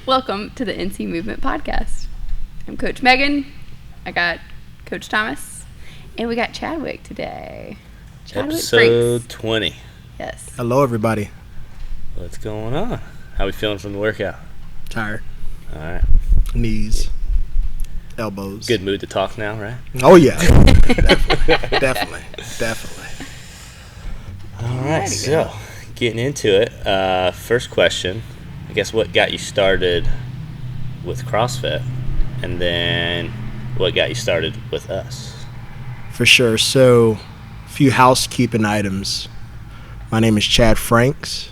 Welcome to the NC Movement Podcast. I'm Coach Megan. I got Coach Thomas. And we got Chadwick today. Chadwick Episode Franks. 20. Yes. Hello, everybody. What's going on? How we feeling from the workout? Tired. All right. Knees. Elbows. Good mood to talk now, right? Oh, yeah. Definitely. All right. So, getting into it. First question. I guess what got you started with CrossFit? And then what got you started with us? For sure. So, a few housekeeping items. My name is Chad Franks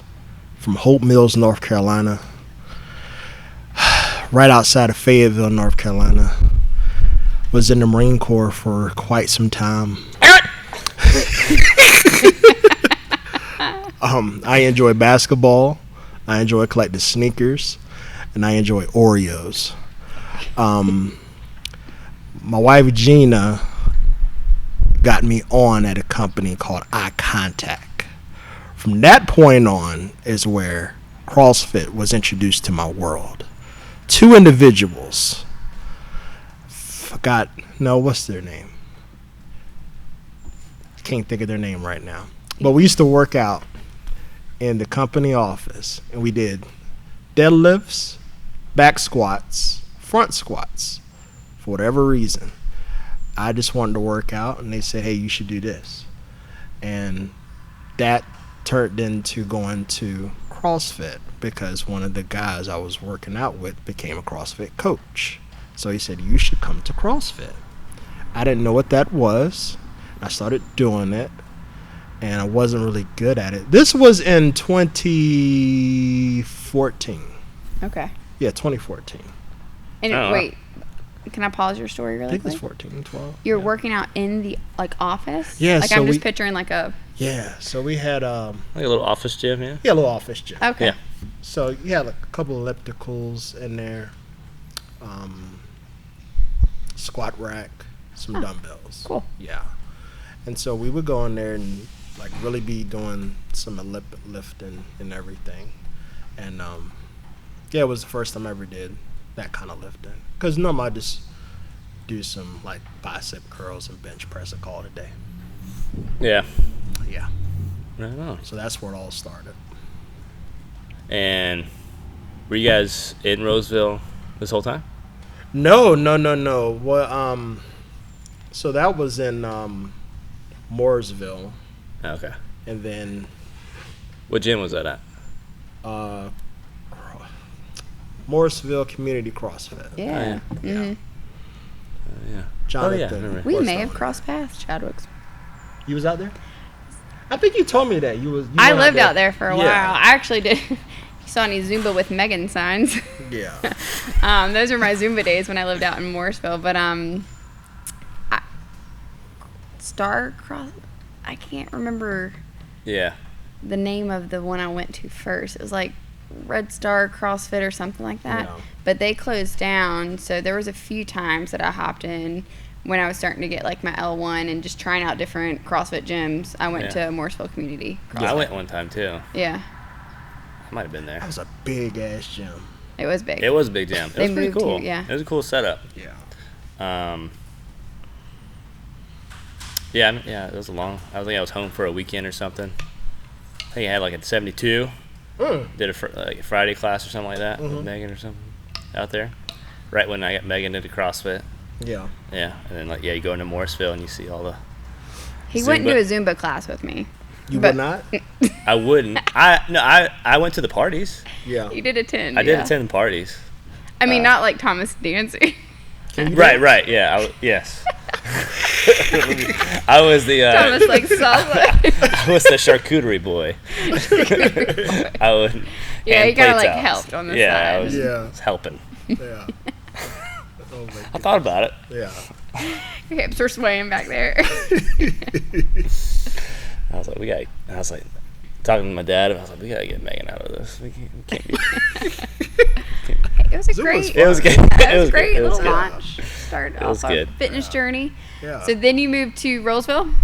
from Hope Mills, North Carolina. Right outside of Fayetteville, North Carolina. Was in the Marine Corps for quite some time. I enjoy basketball. I enjoy collecting sneakers, and I enjoy Oreos. My wife Gina got me on at a company called Eye Contact. From that point on is where CrossFit was introduced to my world. Two individuals. What's their name? I can't think of their name right now. But we used to work out in the company office, and we did deadlifts, back squats, front squats. For whatever reason, I just wanted to work out, and they said, hey, you should do this. And that turned into going to CrossFit because one of the guys I was working out with became a CrossFit coach. So he said, you should come to CrossFit. I didn't know what that was. I started doing it, and I wasn't really good at it. This was in 2014. Okay. Yeah, 2014. And wait, can I pause your story really quick? I think it's 14, 12. You're working out in the office? Yeah. Like so I'm just picturing like a... Yeah, so we had... Like a little office gym, yeah? Yeah, a little office gym. Okay. Yeah. So you had like a couple ellipticals in there, squat rack, some dumbbells. Cool. Yeah. And so we would go in there and like really be doing some lifting and everything. And it was the first time I ever did that kind of lifting. Because normally I just do some like bicep curls and bench press and call it a day. Yeah. Yeah. Right on. So that's where it all started. And were you guys in Roseville this whole time? No. Well, so that was in Mooresville, Okay. and then What gym was that at? Mooresville Community CrossFit. Yeah. Oh, yeah. Mm-hmm. Yeah. Jonathan. remember. We was may have down crossed paths, Chadwick's. there. You was out there? I think you told me that you I went lived out there for a while. Yeah. I actually did. You saw any Zumba with Megan signs. Yeah. Those were my Zumba days when I lived out in Morrisville. But Star Cross, I can't remember Yeah. the name of the one I went to first. It was like Red Star CrossFit or something like that. Yeah. But they closed down, so there was a few times that I hopped in when I was starting to get like my L1 and just trying out different CrossFit gyms. I went to Morrisville Community CrossFit. I went one time too. Yeah, I might have been there. That was a big ass gym. it was big. It was a big gym. It They was pretty moved cool. to- yeah. It was a cool setup. Yeah. Yeah, it was a long. I think I was home for a weekend or something. I think I had like a 72. Did a Friday class or something like that with Megan or something out there. Right when I got Megan into CrossFit. Yeah. Yeah, and then you go into Morrisville and you see all the. He went to Zumba. a Zumba class with me. You But- would not? I wouldn't. I went to the parties. Yeah. You did attend. I did yeah. attend the parties. I mean, not like Thomas dancing. Right. Yeah. Yes. I was the. Thomas like salsa. I was the charcuterie boy. I would. Yeah, hand he kinda, plates like, out. helped on the Yeah, side. I was Yeah. helping. Yeah. Oh my I thought about it. Yeah. Your hips were swaying back there. I was like, talking to my dad. I was like, we gotta get Megan out of this. We can't get. It was a Zoom great. was It was good. It was great It was little good. launch. Started It was off our good. fitness journey. Yeah. So then you moved to Roseville.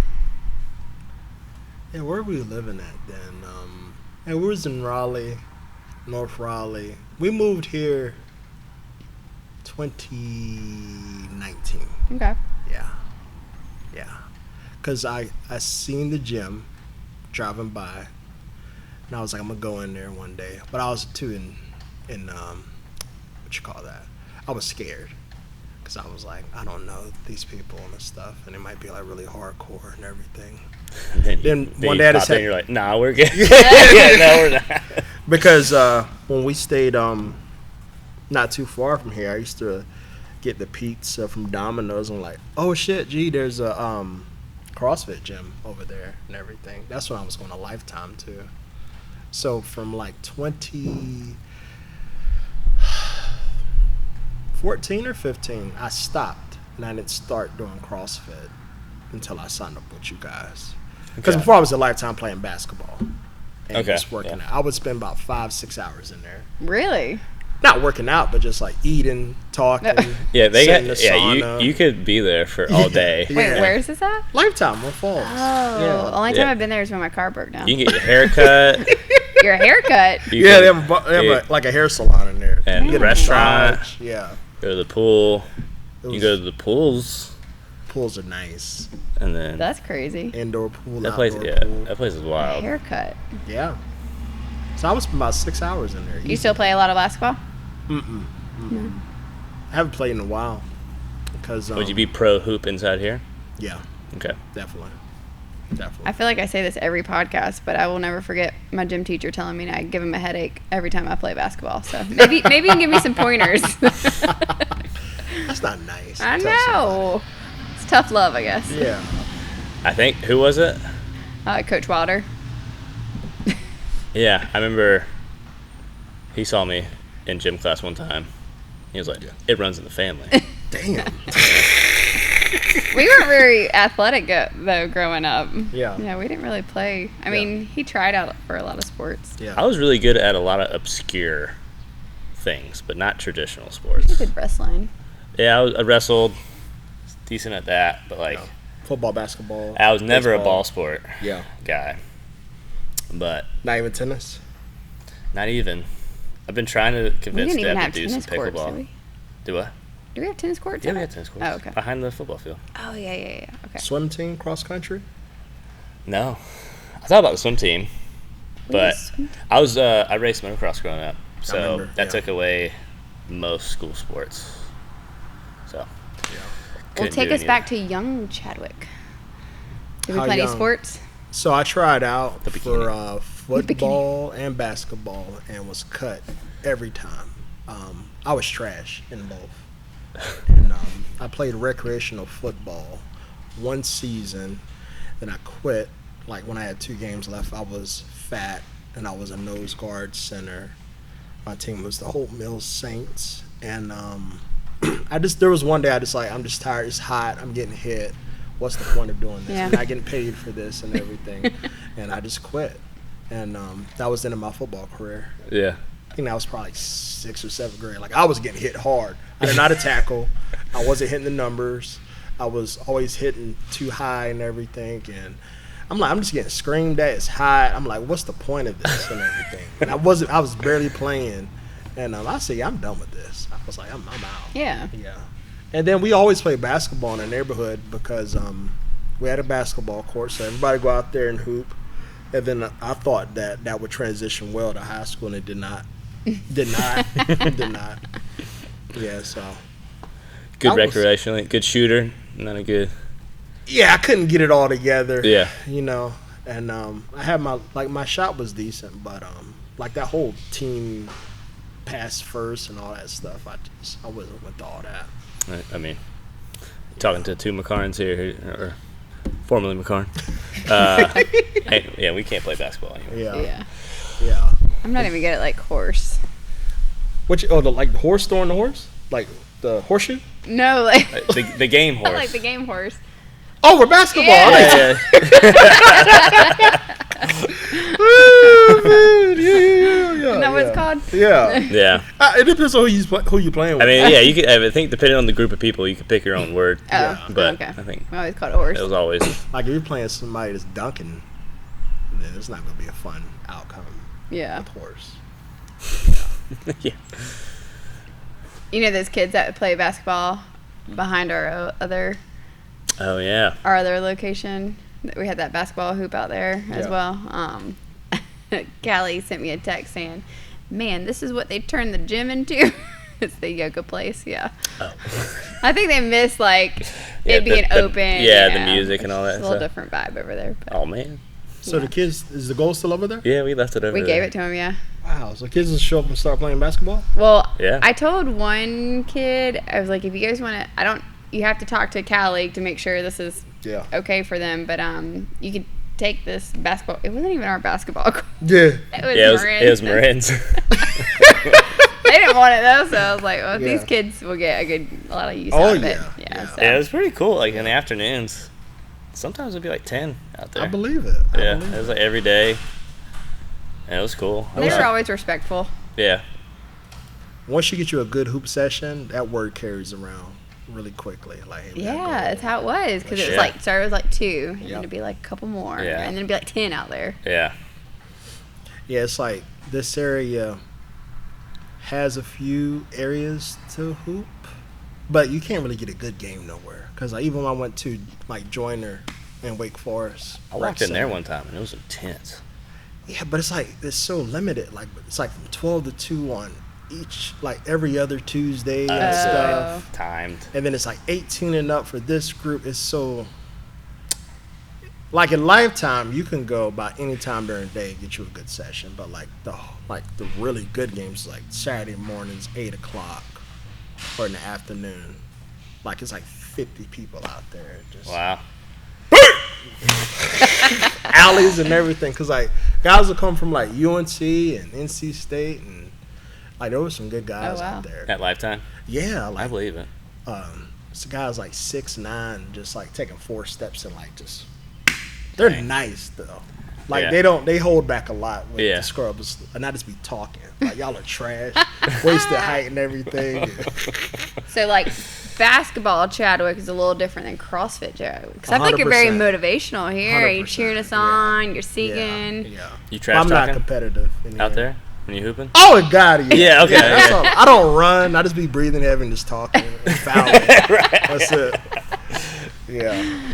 Yeah, where were we living at then? And we was in Raleigh, North Raleigh, We moved here 2019. Okay. Yeah. Because I seen the gym driving by, and I was like, I'm going to go in there one day. But I was, too, in what you call that? I was scared. Because I was like, I don't know these people and stuff, and it might be like really hardcore and everything. And then one day I just and had, you're like, nah, we're good. Yeah, no, we're not. Because when we stayed not too far from here, I used to get the pizza from Domino's and like, oh shit, gee, there's a CrossFit gym over there and everything. That's when I was going to Lifetime too. So from like 2014 or 15, I stopped and I didn't start doing CrossFit until I signed up with you guys. Because before I was at Lifetime playing basketball and just working out. I would spend about 5-6 hours in there. Really? Not working out, but just like eating, talking. Yeah, they got. the Yeah, sauna. you could be there for all day. Wait, where is this at? Lifetime, Will Falls. Oh, the only time I've been there is when my car broke down. You can get your hair cut. Your haircut? You Yeah, can- they have like a hair salon in there. And You get a restaurant. massage. Yeah. Go to the pool. It You was- go to the pools, Pools are nice. and then That's crazy. Indoor pool, that place. outdoor Yeah, pool. that place is wild. Haircut. Yeah. So I would spend about 6 hours in there. You still play a lot of basketball? I haven't played in a while. Because Would you be pro hoop inside here? Yeah, Okay. definitely. I feel like I say this every podcast, but I will never forget my gym teacher telling me I give him a headache every time I play basketball. So maybe you can give me some pointers. That's not nice. I to tell know. It's tough love, I guess. somebody. Yeah. I think who was it? Coach Wilder. Yeah, I remember. He saw me in gym class one time. He was like, "It runs in the family." Damn. We weren't very athletic though growing up. Yeah. Yeah, we didn't really play. I mean, he tried out for a lot of sports. Yeah. I was really good at a lot of obscure things, but not traditional He sports. did wrestling. Yeah, I wrestled, decent at that, but like Football, basketball. I was never a baseball. ball sport Yeah. guy. But Not even tennis. not even. I've been trying to We convince didn't even Deb have to do some tennis courts, did pickleball. we? Do what? Do we have tennis courts? Yeah, we at had it? tennis courts. Oh, okay. Behind the football field. Oh, yeah. Okay. Swim team, cross country. No, I thought about the swim team, but swim I was I raced motocross growing up, so remember, that yeah. took away most school sports. So Well, couldn't take do us any of back it. to young Chadwick. Did we How play any young? sports? So I tried out The for football and basketball and was cut every time. I was trash in both. And I played recreational football one season, then I quit. Like when I had 2 games left, I was fat and I was a nose guard center. My team was the Hope Mills Saints, and there was one day I just like, I'm just tired. It's hot. I'm getting hit. What's the point of doing this? Yeah. I'm not getting paid for this and everything. And I just quit. And that was the end of my football career. Yeah. I think that was probably 6th or 7th grade. Like I was getting hit hard. I didn't know how to tackle. I wasn't hitting the numbers. I was always hitting too high and everything. And I'm like, I'm just getting screamed at. It's hot. I'm like, what's the point of this and everything? And I was barely playing. And I said, yeah, I'm done with this. I was like, I'm out. Yeah. Yeah. And then we always played basketball in the neighborhood because we had a basketball court, so everybody go out there and hoop. And then I thought that would transition well to high school, and it did not. Did not. Yeah, so. Good I was- recreationally, good shooter, not a good. Yeah, I couldn't get it all together. Yeah. You know, and I had my shot was decent, but like that whole team pass first and all that stuff, I wasn't with all that. I mean, talking to 2 McCarns here, or formerly McCarn. Hey, yeah, we can't play basketball anymore. Yeah. I'm not even good at like horse. The horse throwing the horse? Like the horseshoe? No, like The game horse. I like the game horse. Oh, we're basketball. Yeah. Isn't that what it's called? Yeah. Yeah. It depends on who you playing with. I mean, yeah, you could. I think depending on the group of people, you could pick your own word. Oh, But okay. I think We always called it horse. it was always. like if you're playing somebody that's dunking, then it's not going to be a fun outcome Yeah. with horse. Yeah. You know those kids that play basketball behind our other Oh yeah. location? We had that basketball hoop out there as well. Callie sent me a text saying, "Man, this is what they turned the gym into." It's the yoga place, yeah. Oh. I think they miss it being open. The music and all that. It's a little different vibe over there. But Oh man. So the kids, is the goal still over there? Yeah, we left it over we there. gave it to him, yeah. Wow. So kids just show up and start playing basketball? Well, Yeah. I told one kid, I was like, if you guys want to, you have to talk to Callie to make sure this is okay for them. But you could take this basketball. It wasn't even our basketball court. Yeah. It was Marin's. They didn't want it though, so I was like, well, these kids will get a lot of use out of it. So. Yeah, it was pretty cool. Like in the afternoons, sometimes it'd be like 10 out there. I believe it. It was like every day. And it was cool. They were always respectful. Yeah. Once you get you a good hoop session, that word carries around really quickly. Like, hey, that's how it was. Because it was started with 2, and then it'd be a couple more, and then it'd be 10 out there. Yeah. Yeah, it's like this area has a few areas to hoop, but you can't really get a good game nowhere. Because even when I went to Joyner and Wake Forest, I walked in there one time and it was intense. Yeah, but it's so limited. It's from 12 to 2 on each, every other Tuesday and stuff. Timed. And then it's 18 and up for this group. It's so in Lifetime, you can go about any time during the day and get you a good session. But the really good games, Saturday mornings, 8 o'clock, or in the afternoon, it's 50 people out there. Just wow. alleys and everything, because guys will come from UNC and NC State, and there were some good guys out there At Lifetime. Yeah, I believe it. Some guys 6'9", just taking 4 steps and just. They're nice though. They hold back a lot with the scrubs, and not just be talking. Y'all are trash, wasted height and everything. So basketball Chadwick is a little different than CrossFit Chadwick. Because I think you're very motivational here. You're cheering us on. You're singing. Yeah. You trash I'm talking not competitive out there when you hooping? Oh God, yeah. Okay. That's all. I don't run. I just be breathing heavy and just talking and fouling. That's it. Yeah.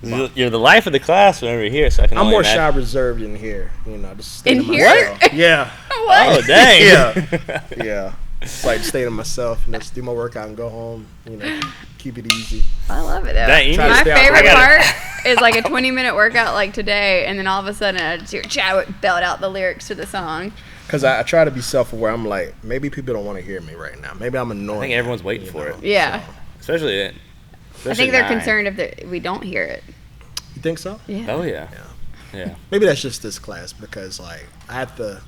You're the life of the class whenever you're here, so I can. I'm only more imagine. shy reserved in here. Just stay in to here? myself. Yeah. What? Oh dang. Yeah. It's stay to myself and just do my workout and go home. Keep it easy. I love it though. Dang, My favorite part is a 20-minute workout like today, and then all of a sudden I just hear Chadwick belt out the lyrics to the song. Because I try to be self-aware. I'm maybe people don't want to hear me right now. Maybe I'm annoying. I think everyone's waiting for it. Yeah. So. Especially I think they're concerned if we don't hear it. You think so? Yeah. Oh yeah. Yeah. Maybe that's just this class because I have to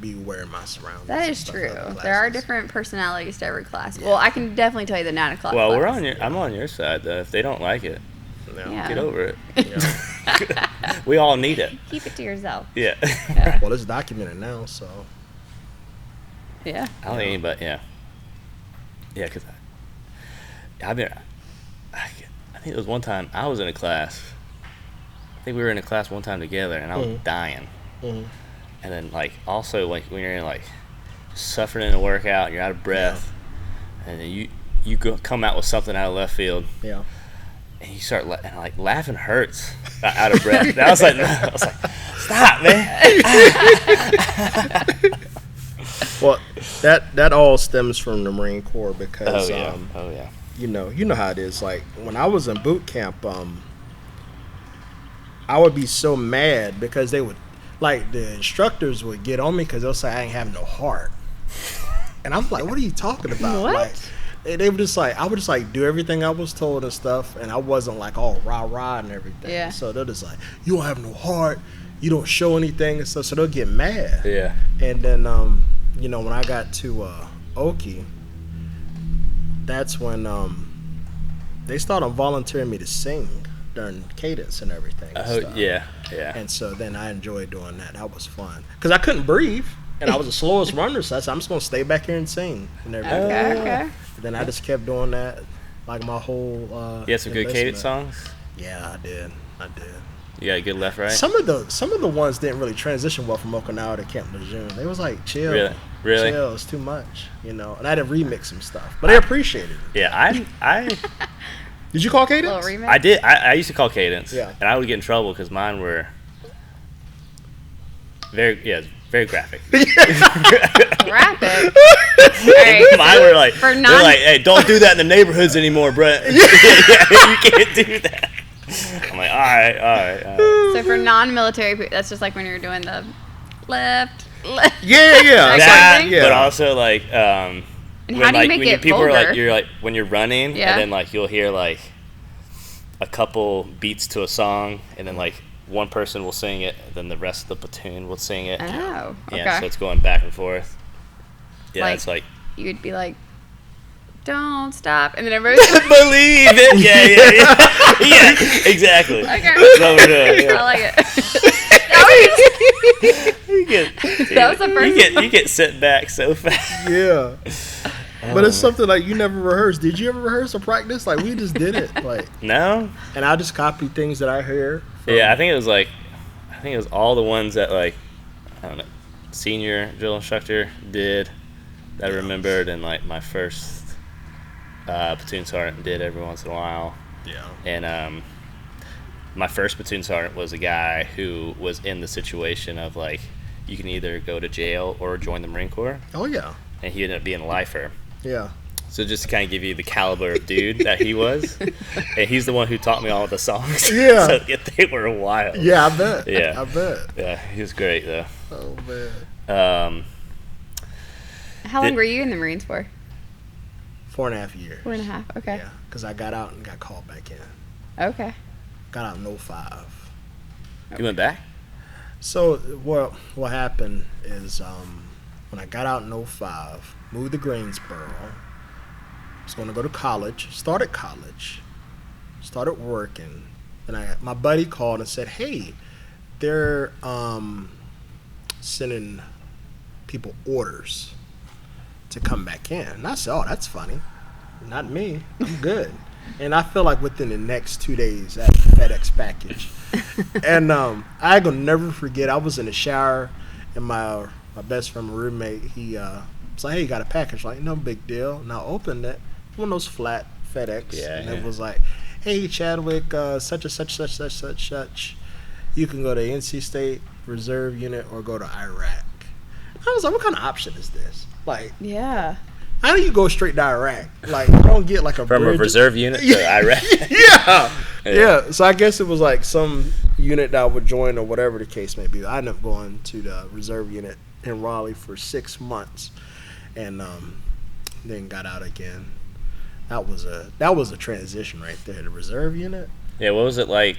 be aware of my surroundings. That is true. There are different personalities to every class. Yeah. Well, I can definitely tell you the 9 o'clock. Well, class. I'm on your side though. If they don't like it, get over it. Yeah. We all need it. Keep it to yourself. Yeah. Well, it's documented now, so. Yeah. I don't think anybody. Yeah. Yeah, because I think it was one time I was in a class. I think we were in a class one time together, and I was dying. Mm-hmm. And then, also, when you're in, suffering in a workout, and you're out of breath, and then you come out with something out of left field. Yeah. And you start laughing hurts out of breath. And I was like, stop, man. Well, that all stems from the Marine Corps because oh yeah. You know how it is. When I was in boot camp, I would be so mad because they would, the instructors would get on me because they'll say I ain't have no heart, and I'm like, what are you talking about? What? They would just I would just do everything I was told and stuff, and I wasn't all rah and everything. Yeah. So they're just you don't have no heart, you don't show anything and stuff. So they'll get mad. Yeah. And then when I got to Okie, that's when they started volunteering me to sing during cadence and everything. Oh yeah. And so then I enjoyed doing that. That was fun because I couldn't breathe. And I was the slowest runner, so I said, I'm just going to stay back here and sing and everything. Okay. And then I just kept doing that my whole You had some good cadence songs? Yeah, I did. You got a good left, right? Some of the ones didn't really transition well from Okinawa to Camp Lejeune. They was like chill. Really? Chill. It's too much, and I had to remix some stuff, but I appreciated it. Yeah, I Did you call Cadence? Little remix. I did. I used to call Cadence. Yeah. And I would get in trouble because mine were very graphic. Graphic. All right, Mine were like, for they're like, hey, don't do that in the neighborhoods anymore, Brett. You can't do that. I'm like, all right. So for non-military, that's just like when you're doing the left. Yeah. That, yeah. But also like, And how do you make it people vulgar? are like, you're like when you're running, Yeah. and then like you'll hear like a couple beats to a song, and then like one person will sing it, then the rest of the platoon will sing it. Oh, okay. Yeah, so it's going back and forth. Yeah, Like- it's like You would be like, don't stop. And then everybody's like, believe it. Yeah. Yeah, exactly. okay. That's what we're doing. Yeah. I like it. That was the first You get sent back so fast. Yeah. But it's something like you never rehearsed. Did you ever rehearse or practice? Like we just did it. Like, No. and I just copy things that I hear. From, Yeah, I think it was all the ones that like, I don't know, senior drill instructor did that I remembered, and like my first platoon sergeant did every once in a while. Yeah. And my first platoon sergeant was a guy who was in the situation of like, you can either go to jail or join the Marine Corps, Oh yeah. and he ended up being a lifer. Yeah. So just to kind of give you the caliber of dude that he was, and he's the one who taught me all the songs. Yeah. So they were wild. Yeah, I bet. Yeah. I bet. Yeah, he was great though. Oh man. How long were you in the Marines for? 4.5 years. 4.5. Okay. Yeah, because I got out and got called back in. Okay. Got out in 05. You went back? So what happened is when I got out in 05, moved to Greensboro, was going to go to college, started working, and my buddy called and said, hey, they're sending people orders to come back in. And I said, oh, that's funny. Not me. I'm good. And I feel like within the next 2 days, I had a FedEx package. And I ain't gonna never forget, I was in the shower, and my best friend, my roommate, he was like, hey, you got a package? Like, no big deal. And I opened it, one of those flat FedEx. Yeah, and yeah. it was like, hey, Chadwick, such and such. You can go to NC State Reserve Unit or go to Iraq. I was like, what kind of option is this? Like, Yeah. how do you go straight to Iraq? Like, you don't get like a From bridge. a reserve unit to Iraq? Yeah. So I guess it was like some unit that I would join or whatever the case may be. I ended up going to the reserve unit in Raleigh for 6 months, and then got out again. That was a transition right there. The reserve unit, Yeah, what was it like?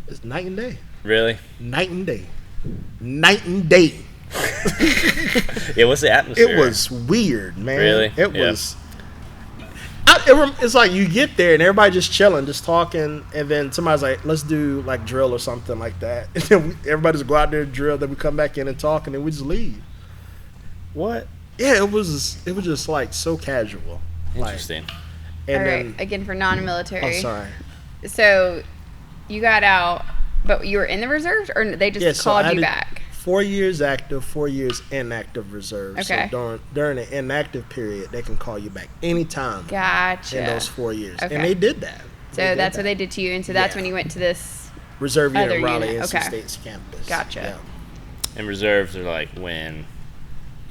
it's night and day. Really? Night and day. Night and day. Yeah, what's the atmosphere? It was weird, man. Really? It Yeah. was. It's like you get there and everybody just chilling, just talking, and then somebody's like, "Let's do like drill or something like that." And then everybody just go out there and drill. Then we come back in and talk, and then we just leave. What? Yeah, it was just like so casual. Interesting. Like, and All right. then, Again, for non-military. oh, sorry. So you got out, but you were in the reserves, or they just Yeah, so called I you did back? 4 years active, 4 years inactive reserve. Okay. So during the inactive period, they can call you back anytime Gotcha. in those 4 years, Okay. and they did that. So that's what they did to you, and so that's Yeah. when you went to this. Reserve unit, Other Raleigh, unit, NC okay. State's campus. Gotcha. Yeah. And reserves are like when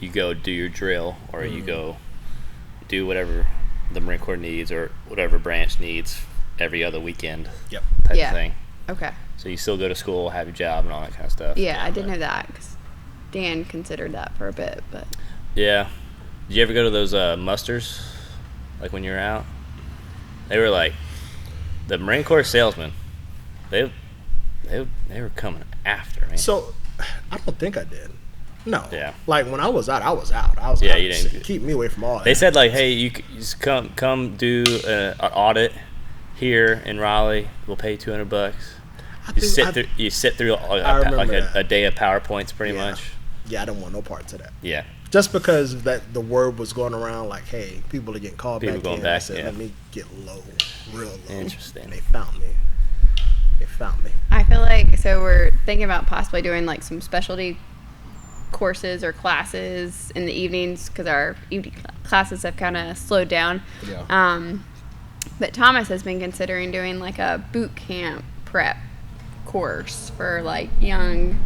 you go do your drill, or you go do whatever the Marine Corps needs or whatever branch needs every other weekend Yep. type Yeah. of thing. Okay. So you still go to school, have your job, and all that kind of stuff. Yeah, I did know that 'cause Dan considered that for a bit, but Yeah. Did you ever go to those musters, like when you were out? They were like the Marine Corps salesmen. They were coming after me. So, I don't think I did. No. Yeah. Like when I was out, I was out. I was Yeah, out. you didn't- Keep me away from all that. They said like, hey, you just come do an audit here in Raleigh. We'll pay you $200. You sit through I remember like that. a day of PowerPoints, pretty Yeah. much. Yeah, I didn't want no parts of that. Yeah. Just because the word was going around, like, hey, people are getting called People back going in. back, I said, yeah. let me get low, real low. Interesting. And they found me. They found me. I feel like so we're thinking about possibly doing like some specialty courses or classes in the evenings because our evening classes have kind of slowed down. Yeah. But Thomas has been considering doing like a boot camp prep course for like young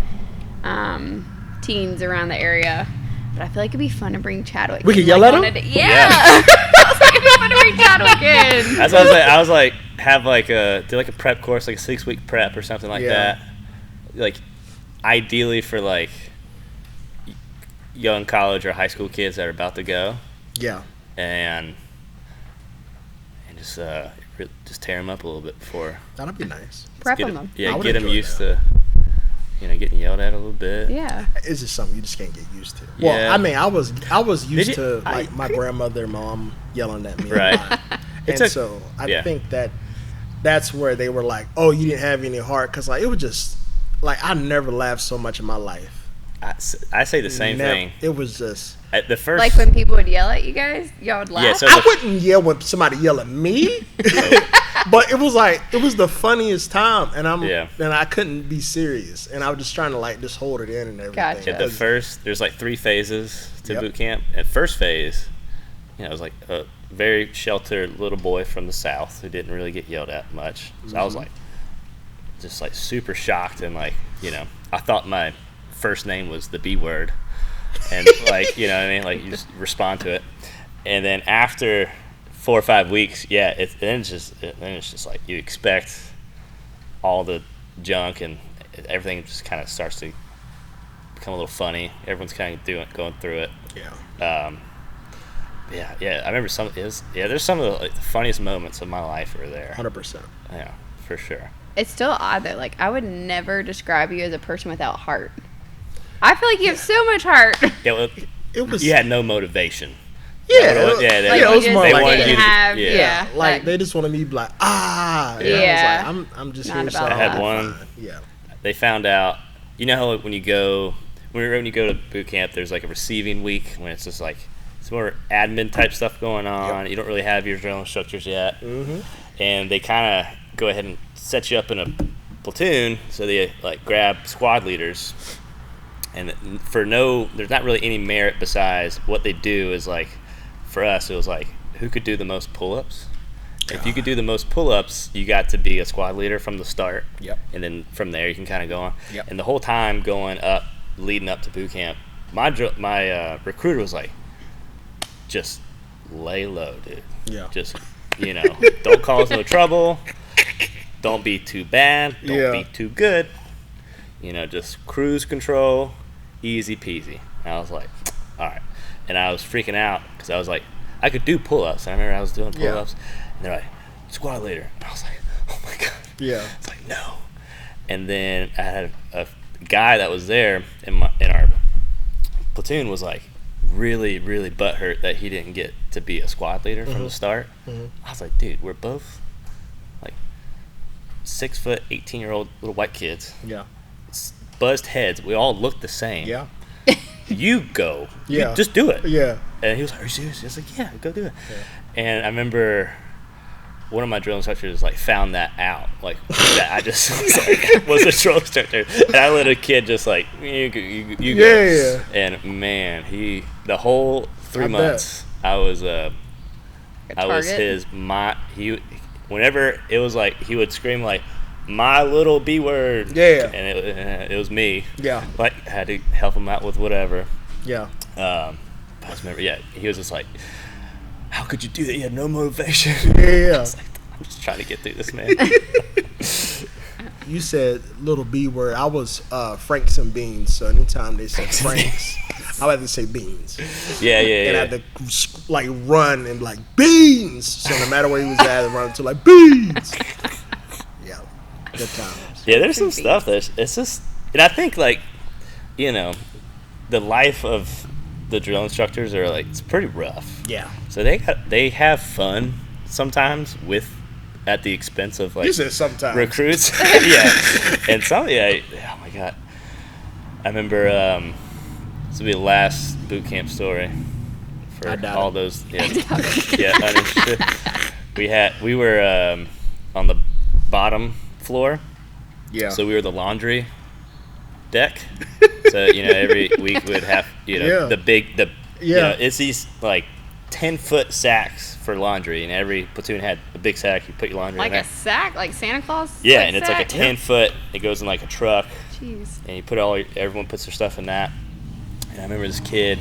teens around the area. But I feel like it'd be fun to bring Chadwick. We could in, yell like, at him? Yeah. I was like, it'd be fun to bring Chadwick in. That's what I was like, have like do like a prep course, like a 6-week prep or something like that. Like, ideally for like young college or high school kids that are about to go. Yeah. And just tear them up a little bit before. That'd be nice. Prep them. Yeah, I would get them enjoy used that. to, getting yelled at a little bit. Yeah. It's just something you just can't get used to. Yeah. Well, I mean, I was used you- to like my grandmother and mom yelling at me. Right. A lot. And so I think that's where they were like, "Oh, you didn't have any heart," because like it was just like I never laughed so much in my life. I say the same thing. It was just At the first, Like when people would yell at you guys, y'all would laugh. Yeah, so I wouldn't yell when somebody yell at me, but it was the funniest time, and I couldn't be serious, and I was just trying to like just hold it in and everything. Gotcha. at the first, there's like 3 phases to Yep. boot camp. At first phase, I was like a very sheltered little boy from the South who didn't really get yelled at much. So I was like, just like super shocked and like, I thought my first name was the B word, and like, you know what I mean? Like you just respond to it, and then after 4 or 5 weeks, then it's just like you expect all the junk and everything just kind of starts to become a little funny. Everyone's kind of going through it. Yeah. I remember there's some of the funniest moments of my life are there. 100%. Yeah, for sure. It's still odd though. Like I would never describe you as a person without heart. I feel like you have so much heart. Yeah, well, It was. you had no motivation. Yeah. They it was more they like wanted that. you to, Yeah. Like they just wanted me to be like, Yeah. I was like, I'm just Not here. about So I that. had one. Yeah. They found out. You know how when you go to boot camp, there's like a receiving week when it's just like it's more admin type stuff going on. Yep. You don't really have your drill instructors yet, Mm-hmm. and they kind of go ahead and set you up in a platoon. So they like grab squad leaders, and there's not really any merit besides what they do is like. For us, it was like who could do the most pull-ups. If you could do the most pull-ups, you got to be a squad leader from the start. Yep. And then from there, you can kind of go on. Yep. And the whole time leading up to boot camp, my recruiter was like, just lay low, dude. Yeah. Just, don't cause no trouble. Don't be too bad. Don't be too good. Just cruise control, easy peasy. And I was like, all right. And I was freaking out because I was like, I could do pull-ups. I remember I was doing pull-ups. And they're like, squad leader. And I was like, oh my God. Yeah. It's like, no. And then I had a guy that was there in our platoon was like really, really butthurt that he didn't get to be a squad leader from the start. Mm-hmm. I was like, dude, we're both like 6 foot, 18-year-old little white kids. Yeah. Buzzed heads. We all look the same. Yeah. You go. Yeah. You just do it. Yeah. And he was like, are you serious? I was like, yeah, go do it. Yeah. And I remember one of my drill instructors like found that out. Like that I just was a drill instructor. And I let a kid just like, you go. Yeah. And man, the whole 3 months I was whenever it was like he would scream like my little B word. Yeah. And it was me. Yeah. Like I had to help him out with whatever. Yeah. I just remember, he was just like, how could you do that? You had no motivation. Yeah. I was like, I'm just trying to get through this, man. You said little B word. I was Franks and beans. So anytime they said Franks, I would have to say beans. Yeah. And I had to like run and be like beans. So no matter where he was at, I had to run to like beans. Yeah, good times. Yeah, there's some stuff that's it's just, and I think like, the life of the drill instructors are like it's pretty rough. Yeah. So they have fun sometimes at the expense of like You said sometimes. recruits. Yeah, and oh my God, I remember this will be the last boot camp story for all those uninterested. We were on the bottom floor Yeah. So we were the laundry deck. So every week we'd have the it's these like 10-foot sacks for laundry, and every platoon had a big sack. You put your laundry in there. Like a sack, like Santa Claus. Yeah, and it's like a 10-foot. It goes in like a truck. Jeez. And you put everyone puts their stuff in that. And I remember this kid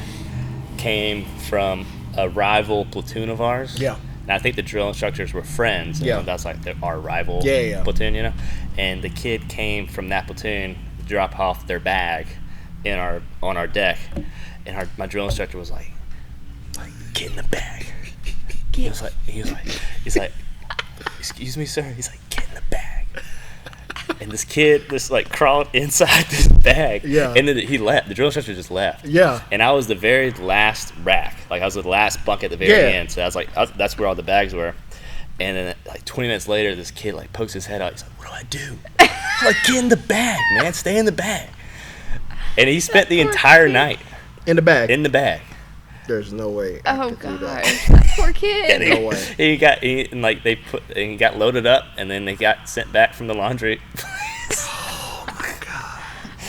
came from a rival platoon of ours. Yeah. And I think the drill instructors were friends. Yeah. That's like our rival platoon, And the kid came from that platoon, drop off their bag on our deck, and my drill instructor was like, get in the bag. He was like, excuse me, sir. He's like, get in the bag. And this kid just like crawled inside this bag. Yeah. And then he left. The drill instructor just left. Yeah. And I was the very last rack. Like I was the last bunk at the very end. So I was like, that's where all the bags were. And then like 20 minutes later, this kid like pokes his head out. He's like, what do I do? I'm like, get in the bag, man. Stay in the bag. And he spent the entire night in the bag. In the bag. There's no way. Oh gosh, that poor kid. No way. He got loaded up, and then they got sent back from the laundry. Oh my god.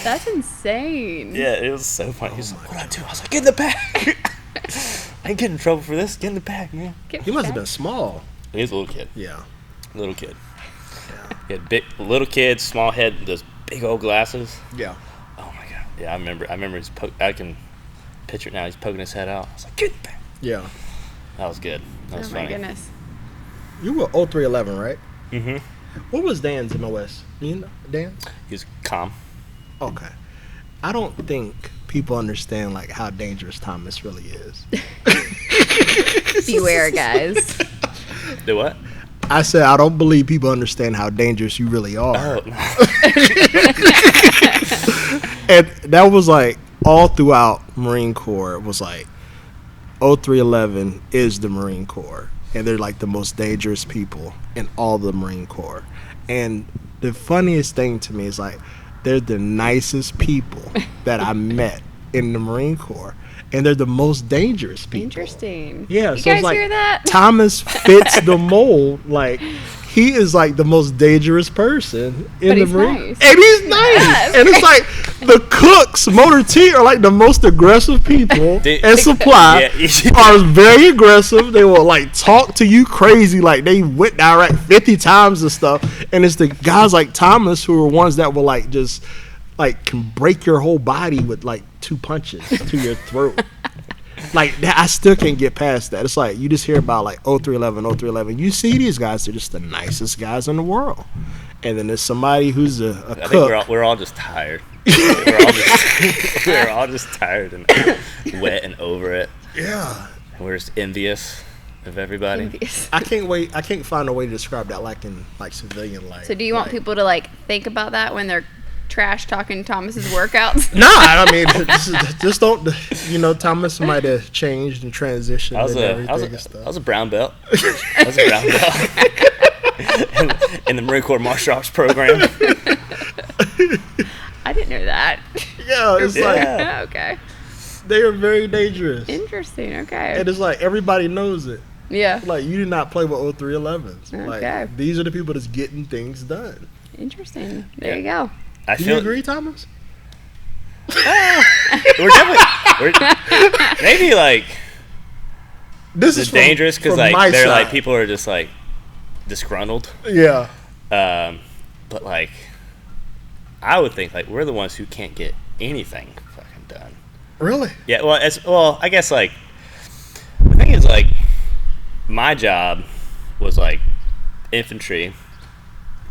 That's insane. Yeah, it was so funny. He was like, what do I do? I was like, get in the bag. I ain't getting in trouble for this. Get in the bag, man. He must have been small. He was a little kid. Yeah. Little kid. Yeah. He had little kid, small head, those big old glasses. Yeah. Oh my god. Yeah, I remember his I can picture it now. He's poking his head out. I was like, get in the bag. Yeah. That was good. That was funny. Oh my goodness. You were 0311, right? Mm-hmm. What was Dan's MOS? You know Dan? He was calm. Okay. I don't think people understand like how dangerous Thomas really is. Beware, guys. Do what? I said I don't believe people understand how dangerous you really are. Oh. And that was like all throughout Marine Corps. It was like 0311 is the Marine Corps, and they're like the most dangerous people in all the Marine Corps. And the funniest thing to me is like they're the nicest people that I met in the Marine Corps, and they're the most dangerous people. Interesting. Yeah, you so guys it's like hear that? Thomas fits the mold. Like he is like the most dangerous person in the Marine. Nice. And he's nice. Yeah, and it's like the cooks, Motor T, are like the most aggressive people. And Supply are very aggressive. They will like talk to you crazy. Like they went direct 50 times and stuff. And it's the guys like Thomas who are ones that will like just like can break your whole body with like 2 punches to your throat. Like I still can't get past that. It's like you just hear about like 0311. You see these guys, they're just the nicest guys in the world. And then there's somebody who's a I cook. think we're all just tired. we're all just tired and wet and over it. Yeah. And we're just envious of everybody. Envious. I can't find a way to describe that like in like civilian life. So do you want people to like think about that when they're trash talking Thomas's workouts? Nah, I mean, just don't. Thomas might have changed and transitioned and everything and stuff. I was a brown belt. in the Marine Corps martial arts program. I didn't know that. Yeah, it's like okay. They are very dangerous. Interesting. Okay. And it's like everybody knows it. Yeah. Like you do not play with 0311s. Okay. Like these are the people that's getting things done. Interesting. There you go. Do you agree, Thomas? We're maybe like this is dangerous because like they're like people are just like disgruntled. Yeah. But like I would think like we're the ones who can't get anything fucking done. Really? Yeah. Well, I guess like the thing is like my job was like infantry,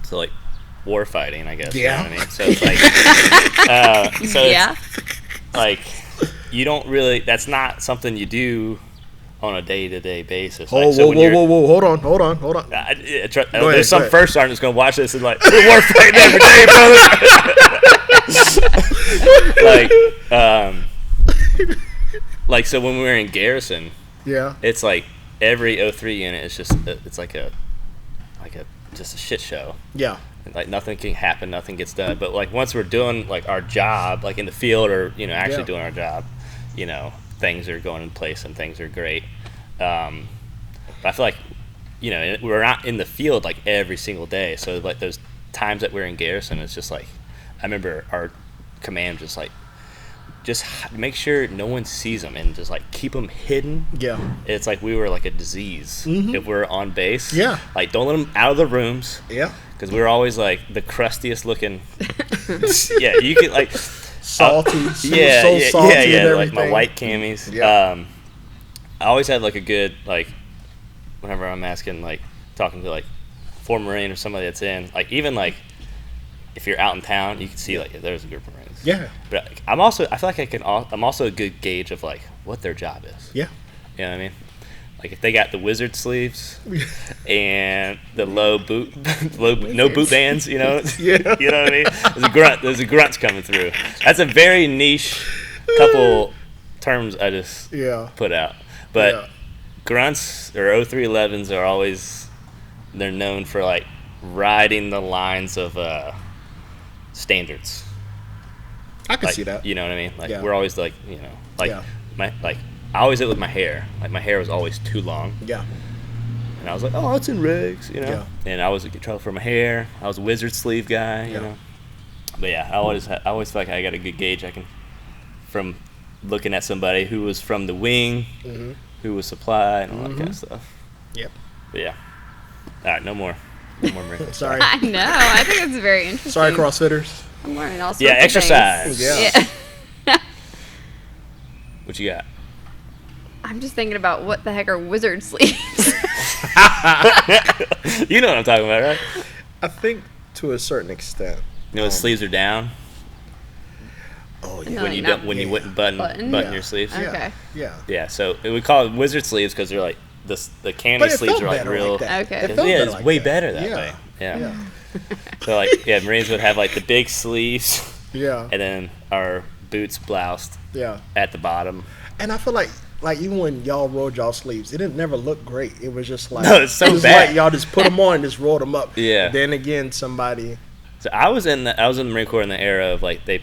so like war fighting, I guess. Yeah. You know what I mean? So it's like, it's like you don't really. That's not something you do on a day-to-day basis. Whoa! Hold on. There's some first sergeant's gonna watch this and like we're war fighting every day, brother. like so when we were in garrison, it's like every 03 unit is just it's like a just a shit show. Yeah. Like nothing can happen, nothing gets done. But like once we're doing like our job, like in the field or actually doing our job, things are going in place and things are great. But I feel like we're not in the field like every single day. So like those times that we're in garrison, it's just like, I remember our command just like, just make sure no one sees them and just like keep them hidden. Yeah. It's like we were like a disease if we're on base. Yeah. Like, don't let them out of the rooms. Yeah. Because we were always like the crustiest looking. Yeah, you could like salty. salty And everything. like my white camis. Yeah. I always had like a good like, whenever I'm asking like talking to like former Marine or somebody that's in like, even like if you're out in town, you can see like if there's a group of Marines. Yeah. But I feel like I'm also a good gauge of like what their job is. Yeah. You know what I mean? Like if they got the wizard sleeves and the no boot bands, you know? Yeah. You know what I mean? There's a grunts coming through. That's a very niche couple terms I just put out. But grunts or 0311s are always, they're known for like riding the lines of standards. I can like, see that. You know what I mean? Like we're always like, you know, like I always did with my hair. Like my hair was always too long. Yeah. And I was like, oh, it's in rigs, you know. Yeah. And I was in trouble for my hair. I was a wizard sleeve guy, you know. But yeah, I always feel like I got a good gauge. I can, from looking at somebody who was from the wing, who was supply and all that kind of stuff. Yep. But yeah. All right, no more miracles. Sorry. I know. I think it's very interesting. Sorry, CrossFitters. I'm learning all sorts Yeah, of exercise. things. Yeah. What you got? I'm just thinking about what the heck are wizard sleeves. You know what I'm talking about, right? I think to a certain extent. You know, the sleeves are down. Oh No, yeah. When you wouldn't button your sleeves. Okay. Yeah. Yeah, so we call it wizard sleeves because they're like the cami But it sleeves felt are like better real. like that. Okay. It felt Yeah, better it's like way that. better that way. Yeah. Yeah. So like, yeah, Marines would have like the big sleeves, Yeah. and then our boots bloused Yeah. at the bottom. And I feel like even when y'all rolled y'all sleeves, it didn't never look great. It was just like, No, it's so it was bad. like y'all just put them on and just rolled them up. Yeah. Then again, somebody. So I was in the Marine Corps in the era of like there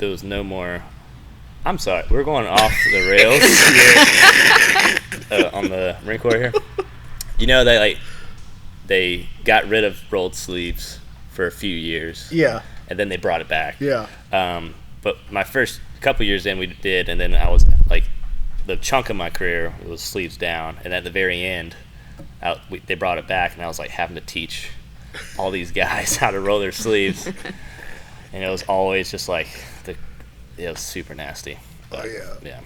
was no more. I'm sorry, we're going off the rails on the Marine Corps here. You know, they got rid of rolled sleeves for a few years. Yeah. And then they brought it back. Yeah. But my first couple years in, we did, and then I was like, the chunk of my career was sleeves down, and at the very end, they brought it back, and I was like having to teach all these guys how to roll their sleeves, and it was always just like it was super nasty. But, Yeah.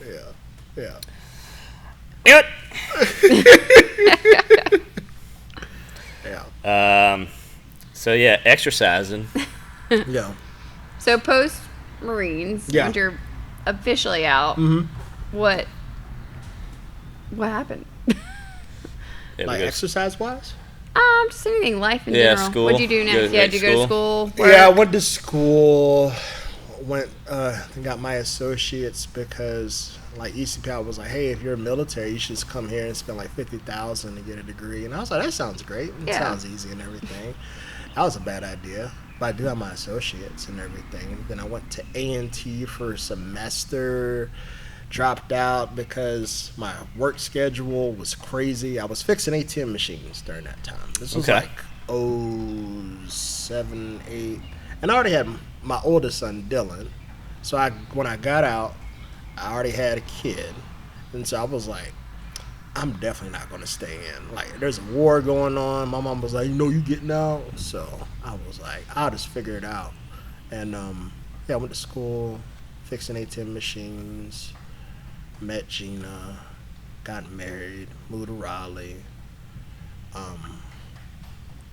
Good. Yeah. So yeah, exercising. Yeah. So post Marines, Yeah. when you're officially out, what happened? Yeah, Like exercise wise? Just anything, life in Yeah, general. school. What'd you do next? Go Did you go to school? Yeah, I Work? went to school. Went got my associates because like ECPI was like, hey, if you're military, you should just come here and spend like $50,000 to get a degree. And I was like, that sounds great. It sounds easy and everything. That was a bad idea. But I do have my associates and everything. Then I went to A&T for a semester. Dropped out because my work schedule was crazy. I was fixing ATM machines during that time. This was like 07, 08. And I already had my oldest son, Dylan. So when I got out, I already had a kid. And so I was like, I'm definitely not going to stay in. Like, there's a war going on. My mom was like, you getting out? So I was like, I'll just figure it out. And, I went to school, fixing ATM machines. Met Gina, got married, moved to Raleigh.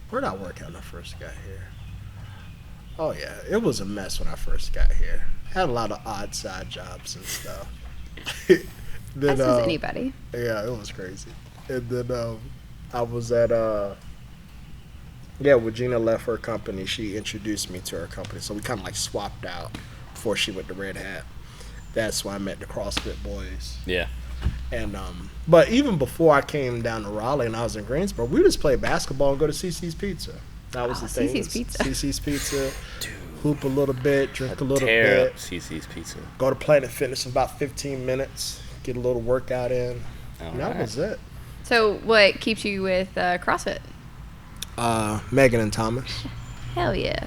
Where did I work at when I first got here? Oh yeah, it was a mess when I first got here. Had a lot of odd side jobs and stuff. Then, As is anybody. Yeah, it was crazy. And then I was at when Gina left her company, she introduced me to her company. So we kind of like swapped out before she went to Red Hat. That's why I met the CrossFit boys. Yeah. And but even before I came down to Raleigh and I was in Greensboro, we just play basketball and go to CC's Pizza. That was the thing. CC's Pizza. CC's Pizza. Dude. Hoop a little bit, drink a little Tear bit. up CC's Pizza. Go to Planet Fitness in about 15 minutes. Get a little workout in. And that was it. So what keeps you with CrossFit? Megan and Thomas. Hell yeah.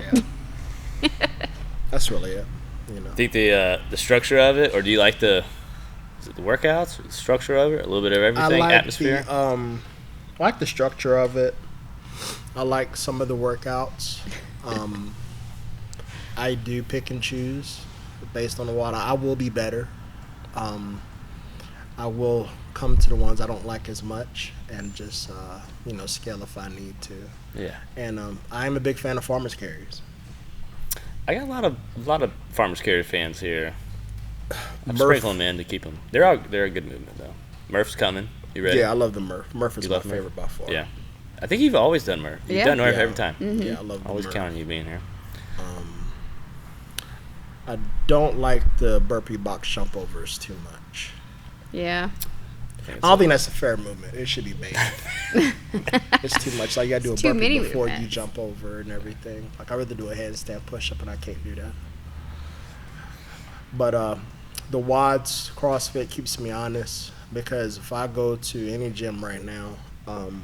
That's really it. You know. Think the structure of it, or do you like the workouts, the structure of it, a little bit of everything, I like atmosphere? I like the structure of it. I like some of the workouts. I do pick and choose based on the water. I will be better. I will come to the ones I don't like as much and just scale if I need to. Yeah. And I am a big fan of farmers carries. I got a lot of farmers carry fans here. I'm Murph. sprinkling them in to keep them. They're a good movement though. Murph's coming. You ready? Yeah, I love the Murph. Murph is You my love Murph? favorite by far. Yeah. I think you've always done Murph. You've Yeah. done Murph Yeah. every time. Mm-hmm. Yeah, I love the Always Murph. count on you being here. I don't like the burpee box jump overs too much. Yeah. I don't think that's a fair movement. It should be banned. It's too much. Like you gotta do It's a too burpee many before you movements. jump over and everything. Like I'd rather do a handstand push up, and I can't do that. But the WODs CrossFit keeps me honest because if I go to any gym right now, I'm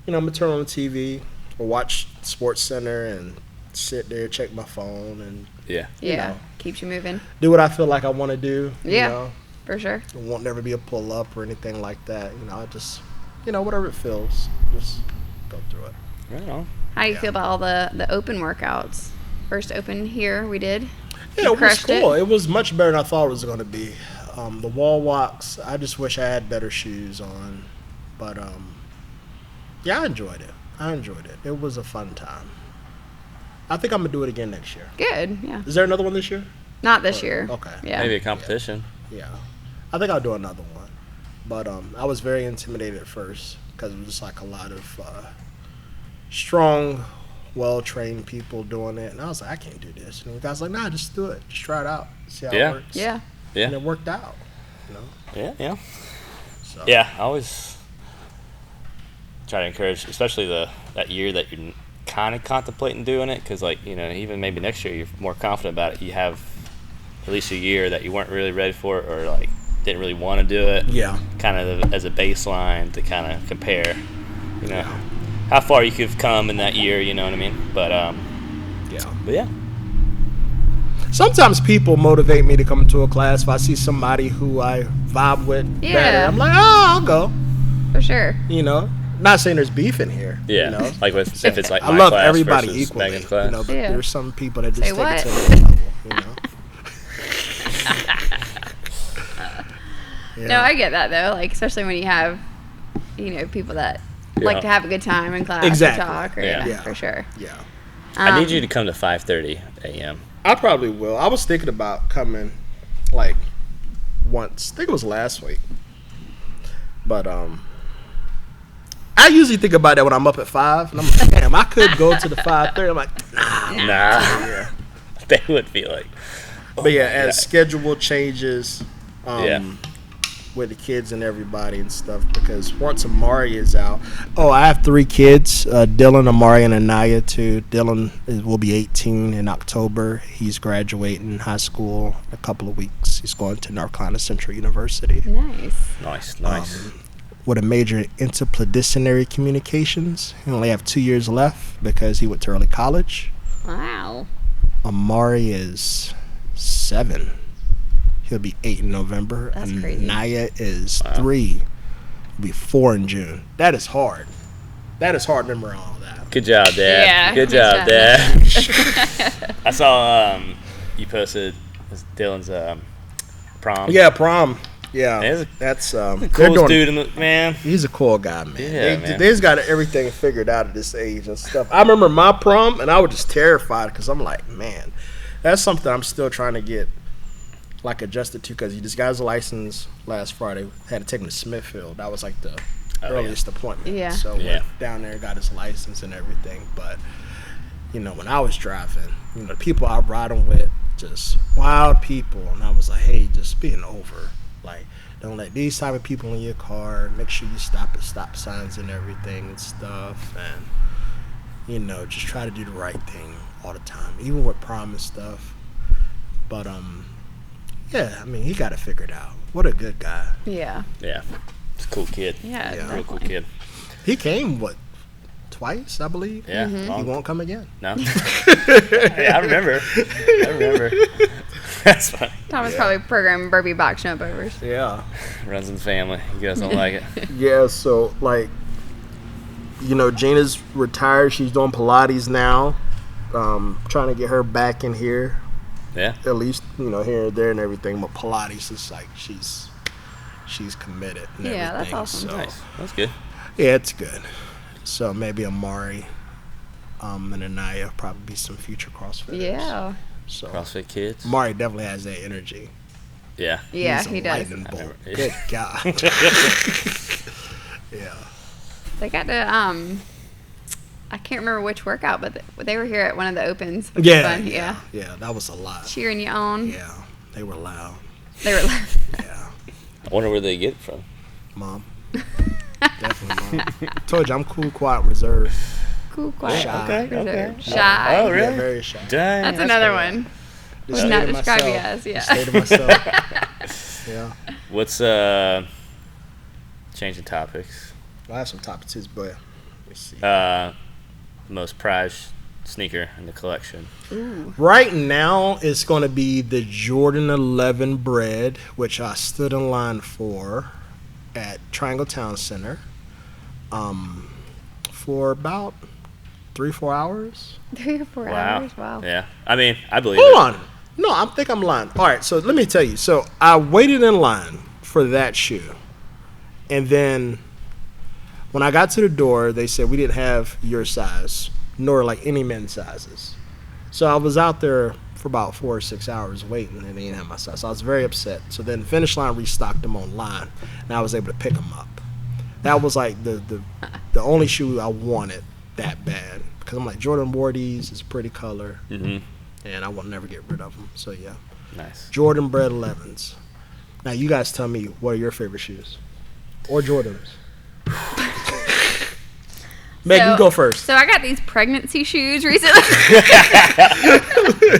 gonna turn on the TV or watch Sports Center and sit there, check my phone, and Yeah. Yeah. know. Keeps you moving. do what I feel like I want to do. Yeah. You know? For sure. It won't never be a pull up or anything like that. I just, whatever it feels, just go through it. Right on. How you Yeah. feel about all the open workouts? First open here we did. Yeah, You it was crushed cool. it. It was much better than I thought it was going to be. The wall walks, I just wish I had better shoes on. But, yeah, I enjoyed it. It was a fun time. I think I'm going to do it again next year. Good. Yeah. Is there another one this year? Not this year. Okay. Yeah. Maybe a competition. Yeah. I think I'll do another one. But I was very intimidated at first because it was just like a lot of strong, well-trained people doing it. And I was like, I can't do this. And the guy's like, nah, just do it. Just try it out. See how Yeah. it works. Yeah. Yeah. And it worked out. Yeah. So, Yeah. I always try to encourage, especially that year that you're kind of contemplating doing it, because even maybe next year you're more confident about it. You have at least a year that you weren't really ready for it, or like didn't really want to do it. Yeah. Kind of as a baseline to kind of compare, how far you could have come in that year. You know what I mean? But yeah. Sometimes people motivate me to come to a class. If I see somebody who I vibe with better, Yeah. I'm like, oh, I'll go. For sure. Not saying there's beef in here. Yeah. Like if it's like I my love class everybody versus equally. Megan's class. But Yeah. there's some people that just Say take what? it to the next level. Yeah. No, I get that though. Like especially when you have, people that like to have a good time in class Exactly. or talk. Or, Yeah. Yeah. For sure. Yeah. I need you to come to 5:30 a.m. I probably will. I was thinking about coming like once. I think it was last week. But I usually think about that when I'm up at 5 and I'm like, damn, I could go to the 5:30. I'm like, nah. Nah. They would be like. But yeah, my as God. schedule changes with the kids and everybody and stuff, because once Amari is out, I have 3 kids, Dylan, Amari, and Anaya too. Dylan will be 18 in October. He's graduating high school in a couple of weeks. He's going to North Carolina Central University Nice. Nice. with a major in interdisciplinary communications. He only have 2 years left because he went to early college. Wow. Amari is 7. He'll be 8 in November. That's and crazy. Naya is 3. He'll be 4 in June. That is hard. That is hard remembering all that. Good job, Dad. Yeah, Good good job, job. Dad. I saw you posted Dylan's prom. Yeah, prom. Yeah, He's that's Coolest dude in the man. He's a cool guy, man. Yeah, man. They's got everything figured out at this age and stuff. I remember my prom, and I was just terrified because I'm like, man, that's something I'm still trying to get adjusted to, because he just got his license last Friday. Had to take him to Smithfield. That was like the earliest appointment. Yeah. So went down there, got his license and everything. But when I was driving, the people I riding with, just wild people, and I was like, hey, just being over. Like, don't let these type of people in your car. Make sure you stop at stop signs and everything and stuff. And, just try to do the right thing all the time, even with prom and stuff. But, yeah, I mean, he got it figured out. What a good guy. Yeah. Yeah. He's a cool kid. Yeah. Yeah. Real cool definitely. kid. He came, twice, I believe. Yeah. Mm-hmm. He won't come again. No. Yeah, I remember. That's funny. Thomas probably programmed Burby box jumpovers. Yeah. Runs in the family. You guys don't like it. Yeah, so, like, you know, Gina's retired. She's doing Pilates now. Trying to get her back in here. Yeah. At least, you know, here and there and everything. But Pilates is like, she's committed and Yeah, that's everything. awesome. So, Nice. That's good. yeah, it's good. So maybe Amari and Anaya probably be some future CrossFitters. Yeah. So CrossFit kids. Amari definitely has that energy. Yeah. Yeah, He's a he does. lightning bolt. I remember. Good God. Yeah. They got to, I can't remember which workout, but they were here at one of the opens. Which was Yeah, fun. yeah. Yeah, that was a lot. Cheering you on. Yeah, they were loud. They were like, Yeah. I wonder where they get it from. Mom. Definitely mom. Told you, I'm cool, quiet, reserved. cool, quiet, Shy. reserved. Okay. Shy. Oh, really? Yeah, very shy. Dang. That's another great. one. Just Would not stay to describe you myself. as, yeah. Just stay to myself. Yeah. What's changing topics? I have some top tips, but let me see. Most prized sneaker in the collection. Ooh. Right now, it's going to be the Jordan 11 bread, which I stood in line for at Triangle Town Center for about 3-4 hours. 3 or 4 Wow. hours. Wow. Yeah. I mean, I believe Hold it. on. No, I think I'm lying. All right, so let me tell you. So I waited in line for that shoe. And then when I got to the door, they said we didn't have your size, nor like any men's sizes. So I was out there for about 4 or 6 hours waiting, and they didn't have my size. So I was very upset. So then Finish Line restocked them online, and I was able to pick them up. That was like the only shoe I wanted that bad. Because I'm like, Jordan wore these. It's a pretty color. Mm-hmm. And I will never get rid of them. So, yeah. Nice. Jordan Bread 11s. Now, you guys tell me, what are your favorite shoes? Or Jordans? Meg, you go first. So I got these pregnancy shoes recently.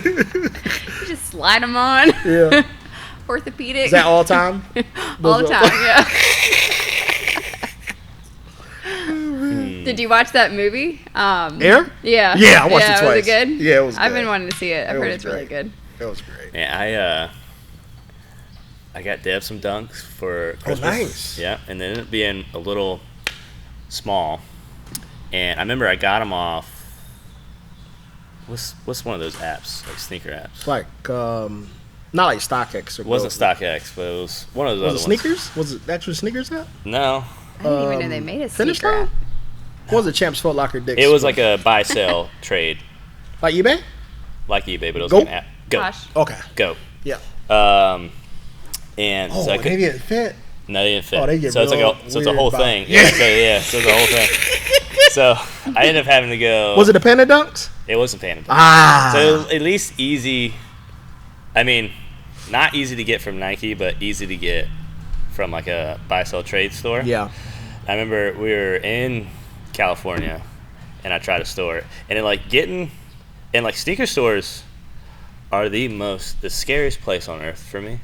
You just slide them on. Yeah. Orthopedic. Is that all time? all the Those are- time? Yeah. Did you watch that movie? Air? Yeah. Yeah, I watched it Was twice. it good? Yeah, it was I've good. been wanting to see it. I've It heard was it's really great. good. It was great. Yeah, I got Deb some dunks for Christmas. nice. Yeah, and they ended up being a little small. And I remember I got them off. What's one of those apps, like sneaker apps? Like, not like StockX or It wasn't Go. StockX, but it was one of those Was it other ones. sneakers? Was it actual sneakers app? No, I didn't even know they made a Finish sneaker Line? app. What was it? Champs Foot Locker Dicks? it was like a buy-sell trade, Like eBay? like eBay, but it was Go? like an app. Go, Gosh. Okay. go. Yeah. And Oh, so I they could, didn't fit. no, they didn't fit. Oh, they get so it's like real so it's a weird whole about- thing. Yeah, so it's a whole thing. So I ended up having to go. Was it the Panda Dunks? It wasn't Panda. Ah. So at least easy. I mean, not easy to get from Nike, but easy to get from like a buy-sell trade store. Yeah. I remember we were in California, and I tried a store, and then like sneaker stores are the scariest place on earth for me.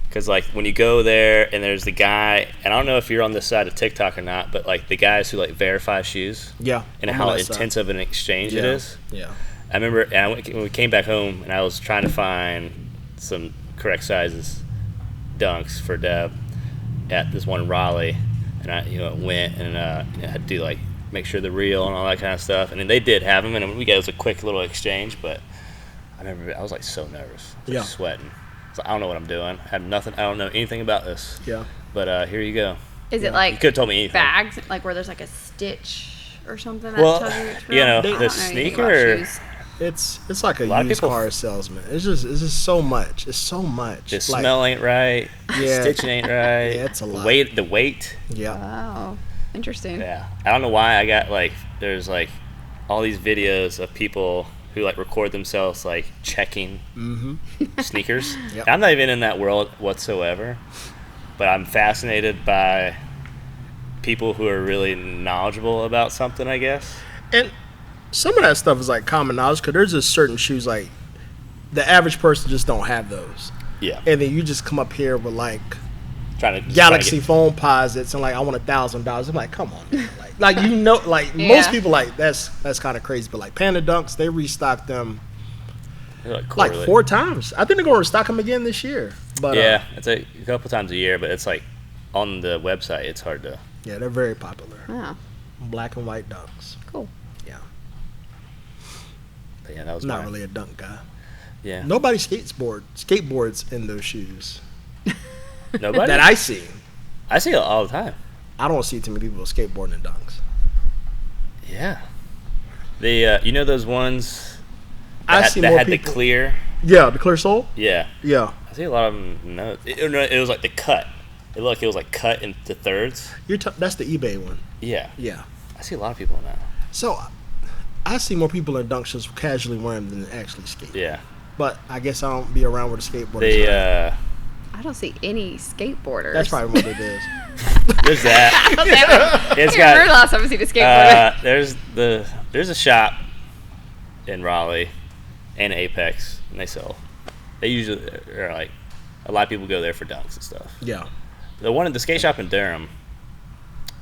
Because like when you go there and there's the guy, and I don't know if you're on this side of TikTok or not, but like the guys who like verify shoes Yeah. and I'm how on that side. intense of an exchange it Yeah. is. Yeah. I remember and when we came back home and I was trying to find some correct sizes dunks for Deb at this one in Raleigh, and I went and I had to like make sure they're real and all that kind of stuff, and then they did have them, and we got it was a quick little exchange, but I remember I was like so nervous, Yeah. sweating. So I don't know what I'm doing. I have nothing. I don't know anything about this. Yeah. But here you go. Is it You like could have told me anything. bags, like where there's like a stitch or something that Well, tells you it's you real? know, I don't the anything about sneaker- shoes. It's like a lot of used people- car salesman. It's just so much. It's so much. The Like, smell ain't right. Yeah. Stitching ain't right. Yeah, it's a lot. The weight. Yeah. Wow. Interesting. Yeah. I don't know why I got like there's like all these videos of people who like record themselves like checking sneakers. Yep. I'm not even in that world whatsoever, but I'm fascinated by people who are really knowledgeable about something, I guess. And some of that stuff is like common knowledge because there's just certain shoes like the average person just don't have those. Yeah. And then you just come up here with like Trying Galaxy phone posits and like I want $1,000. I'm like, come on, man. Like you know, like most people like that's kind of crazy. But like Panda Dunks, they restocked them like 4 times. I think they're going to restock them again this year. But yeah, it's a couple times a year, but it's like on the website, it's hard to. Yeah, they're very popular. Oh. Black and white dunks. Cool. Yeah. But yeah, that was not really a dunk guy. Yeah. Nobody skateboards in those shoes. Nobody that I see. I see it all the time. I don't see too many people skateboarding in dunks. Yeah. The you know those ones that had the clear. Yeah, the clear sole. Yeah. Yeah. I see a lot of them. No, it was like the cut. It looked like it was like cut into thirds. That's the eBay one. Yeah. Yeah. I see a lot of people in that. So, I see more people in dunks just casually wearing them than actually skate. Yeah. But I guess I don't be around with a skateboarder. I don't see any skateboarders. That's probably what it is. There's that. It's got. Remember last time I seen a skateboarder. There's a shop in Raleigh and Apex, and they usually are like a lot of people go there for dunks and stuff. Yeah. The one at the skate shop in Durham,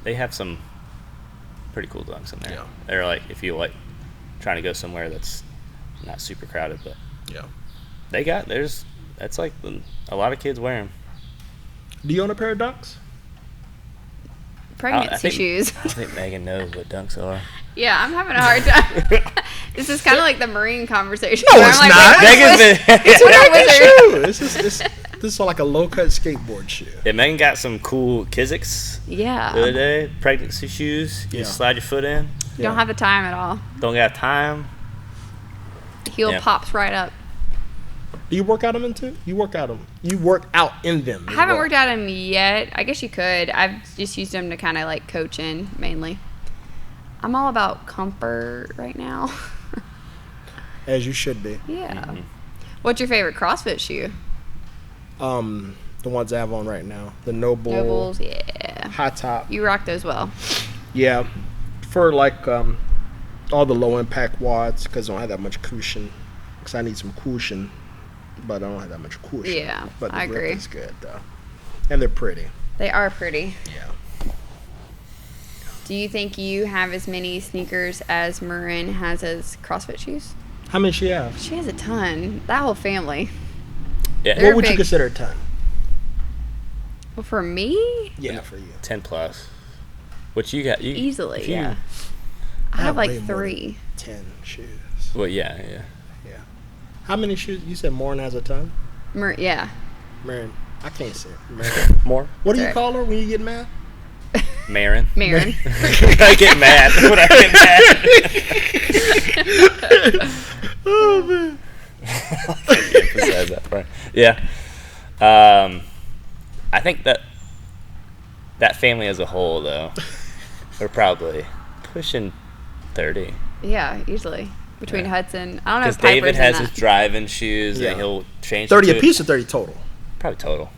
they have some pretty cool dunks in there. Yeah. They're like if you like trying to go somewhere that's not super crowded, but yeah, that's like a lot of kids wear them. Do you own a pair of dunks? Pregnancy shoes. I think Megan knows what dunks are. Yeah, I'm having a hard time. This is kind of like the Marine conversation. No, it's not. Megan's This is like a low-cut skateboard shoe. Yeah, Megan got some cool Kizik's the other day. Pregnancy shoes. You slide your foot in. You don't have the time at all. Don't got time. Heel pops right up. Do you work out them into? You work out in them. I haven't worked out them yet. I guess you could. I've just used them to kind of like coach in mainly. I'm all about comfort right now. As you should be. Yeah. Mm-hmm. What's your favorite CrossFit shoe? The ones I have on right now. The Nobles, yeah. High top. You rock those well. Yeah. For like all the low impact wads because I don't have that much cushion. Because I need some cushion. But I don't have that much cushion. Yeah, but the I grip agree. is good though. And they're pretty. They are pretty. Yeah. Do you think you have as many sneakers as Marin has as CrossFit shoes? How many she have? She has a ton. That whole family. Yeah. What would you consider a ton? Well, for me? Yeah, for you. 10 plus. What you got? Easily, yeah. I have like 3. 10 shoes. Well, yeah. How many shoes? You said Marin has a ton? Yeah. Marin. I can't say it. Marin. More? What do you call her when you get mad? Marin. I get mad. When I get mad. Oh, man. Emphasize that part. Yeah. I think that family as a whole, though, we're probably pushing 30. Yeah, easily. Between Hudson. I don't know if because David has in his driving shoes and he'll change 30 a piece or 30 total? Probably total.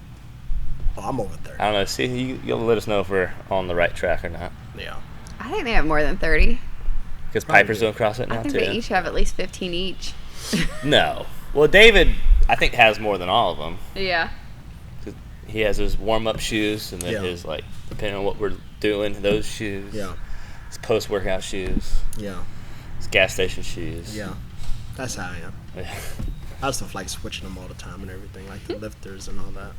Oh, I'm over 30. I don't know. See, you'll let us know if we're on the right track or not. Yeah. I think they have more than 30. Because Piper's doing CrossFit now, I think too. they each have at least 15 each. No. Well, David, I think, has more than all of them. Yeah. He has his warm-up shoes and then his, like, depending on what we're doing, those shoes. Yeah. His post-workout shoes. Yeah. His gas station shoes. Yeah. That's how I am. Yeah. I just like switching them all the time and everything, like the lifters and all that.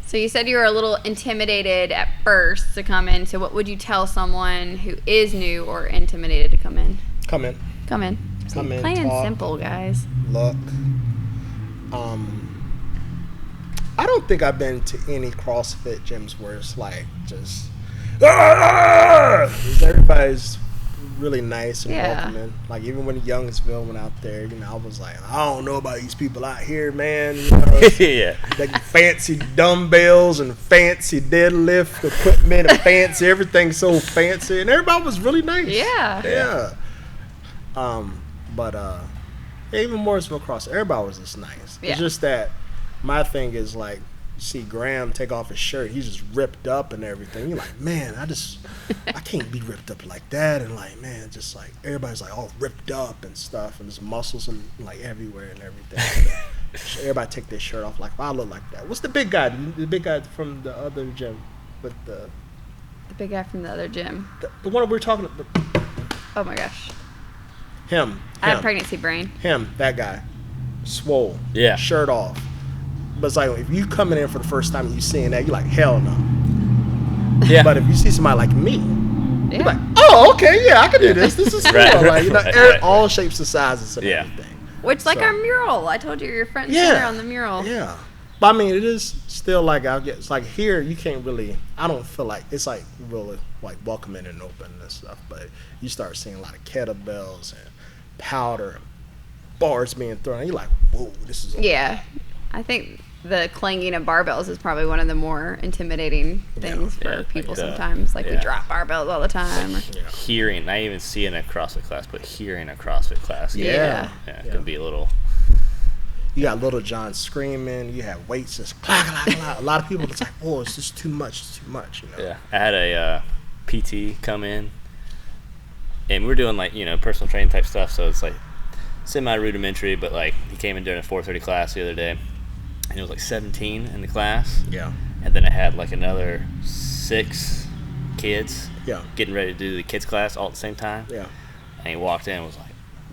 So you said you were a little intimidated at first to come in. So what would you tell someone who is new or intimidated to come in? Come in. Come in. Plain and simple, guys. Look. I don't think I've been to any CrossFit gyms where it's like just everybody's really nice and welcoming. Like even when Youngsville went out there, I was like, I don't know about these people out here, man. Yeah. Like fancy dumbbells and fancy deadlift equipment and fancy everything so fancy, and everybody was really nice. Yeah. But even Morrisville CrossFit, everybody was just nice. Yeah. It's just that my thing is like, you see Graham take off his shirt, he's just ripped up and everything. You're like, man, I can't be ripped up like that. And like, man, just like everybody's like all ripped up and stuff, and his muscles and like everywhere and everything. everybody take their shirt off. Like, I look like that. What's the big guy? The big guy from the other gym with the big guy from the other gym. the one we were talking about. Oh my gosh. Him. I have pregnancy brain. Him. That guy. Swole. Yeah. Shirt off. But it's like if you coming in for the first time and you seeing that, you're like, hell no. Yeah. But if you see somebody like me, Yeah. you're like, oh, okay, yeah, I can do this. This is cool. Right, Like, you know, right. all shapes and sizes and Yeah. everything. Which, like So- our mural. I told you you're front and center on the mural. Yeah. But I mean, it is still like, it's like here, you can't really, I don't feel like, it's like really like welcoming and open and stuff. But you start seeing a lot of kettlebells and powder and bars being thrown. And you're like, whoa, this is Yeah. I think the clanging of barbells is probably one of the more intimidating things Yeah, for people like the- sometimes. Like we yeah. drop barbells all the time. Or, Hearing, not even seeing a CrossFit class, but hearing a CrossFit class. Yeah. It can be a little. You got Little John screaming. You have weights just clack, clack, clack. A lot of people, it's like, oh, it's just too much. It's too much, you know? Yeah, I had a PT come in, and we're doing like personal training type stuff. So it's like semi rudimentary, but like he came in during a 4:30 class the other day, and it was like 17 in the class. Yeah. And then I had like another 6 kids. Yeah. Getting ready to do the kids class all at the same time. Yeah. And he walked in and was like,